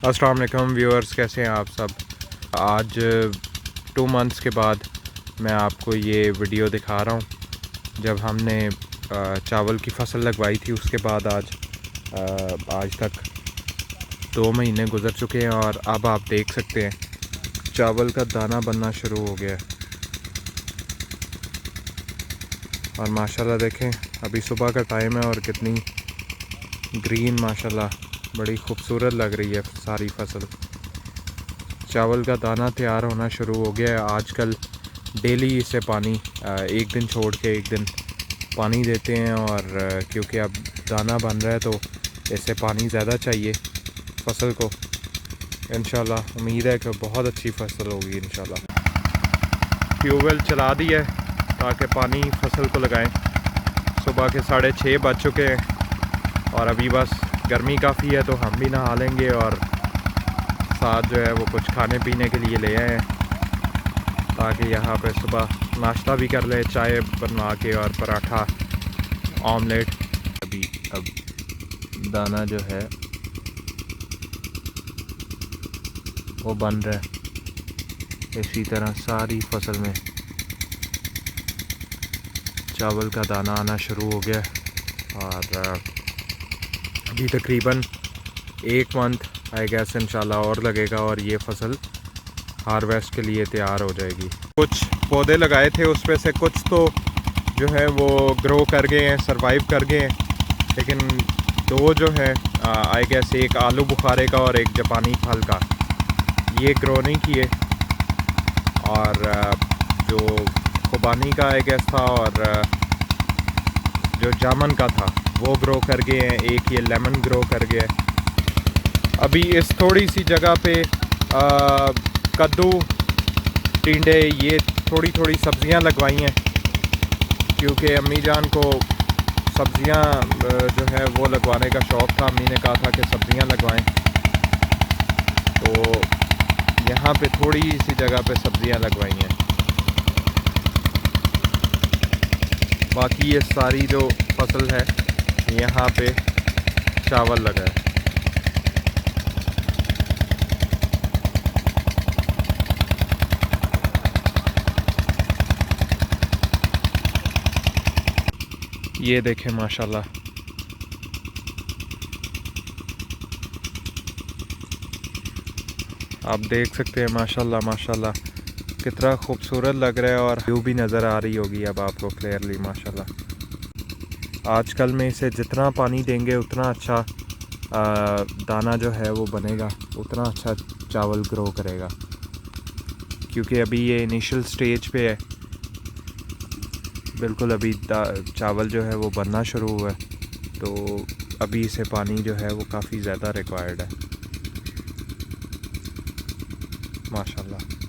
अस्सलाम वालेकुम व्यूअर्स, कैसे हैं आप सब। आज 2 मंथ्स के बाद मैं आपको ये वीडियो दिखा रहा हूँ जब हमने चावल की फसल लगवाई थी। उसके बाद आज तक 2 महीने गुज़र चुके हैं और अब आप देख सकते हैं चावल का दाना बनना शुरू हो गया है। और माशाल्लाह देखें, अभी सुबह का टाइम है और कितनी ग्रीन माशाल्लाह बड़ी खूबसूरत लग रही है सारी फसल। चावल का दाना तैयार होना शुरू हो गया है। आजकल डेली इसे पानी एक दिन छोड़ के एक दिन पानी देते हैं और क्योंकि अब दाना बन रहा है तो इसे पानी ज़्यादा चाहिए फसल को। इंशाल्लाह उम्मीद है कि बहुत अच्छी फसल होगी इंशाल्लाह। ट्यूबवेल चला दिया है ताकि पानी फसल को लगाएं। सुबह के 6:30 बज चुके हैं और अभी बस गर्मी काफ़ी है तो हम भी नहा लेंगे और साथ जो है वो कुछ खाने पीने के लिए ले आए हैं ताकि यहाँ पे सुबह नाश्ता भी कर ले, चाय बनवा के और पराठा ऑमलेट। अभी अब दाना जो है वो बन रहा है। इसी तरह सारी फसल में चावल का दाना आना शुरू हो गया और अभी तकरीबन 1 मंथ आई गैस इंशाल्लाह और लगेगा और ये फसल हार्वेस्ट के लिए तैयार हो जाएगी। कुछ पौधे लगाए थे उसमें से कुछ तो जो है वो ग्रो कर गए हैं, सरवाइव कर गए हैं, लेकिन 2 जो है आई गैस एक आलू बुखारे का और एक जापानी फल का, ये ग्रो नहीं किए। और जो खुबानी का आई गैस था और जो जामन का था वो ग्रो कर गए हैं। एक ये लेमन ग्रो कर गया है। अभी इस थोड़ी सी जगह पे कद्दू, टिंडे, ये थोड़ी थोड़ी सब्ज़ियां लगवाई हैं क्योंकि अम्मी जान को सब्ज़ियां जो है वो लगवाने का शौक़ था। अम्मी ने कहा था कि सब्ज़ियां लगवाएं, तो यहाँ पे थोड़ी सी जगह पे सब्ज़ियां लगवाई हैं। बाकी ये सारी जो फसल है यहाँ पे चावल लगा है। ये देखें माशाल्लाह, आप देख सकते हैं माशाल्लाह माशाल्लाह कितना खूबसूरत लग रहा है और व्यू भी नज़र आ रही होगी अब आपको क्लियरली माशाल्लाह। आजकल में इसे जितना पानी देंगे उतना अच्छा दाना जो है वो बनेगा, उतना अच्छा चावल ग्रो करेगा क्योंकि अभी ये इनिशियल स्टेज पे है। बिल्कुल अभी चावल जो है वो बनना शुरू हुआ है तो अभी इसे पानी जो है वो काफ़ी ज़्यादा रिक्वायर्ड है माशाल्लाह।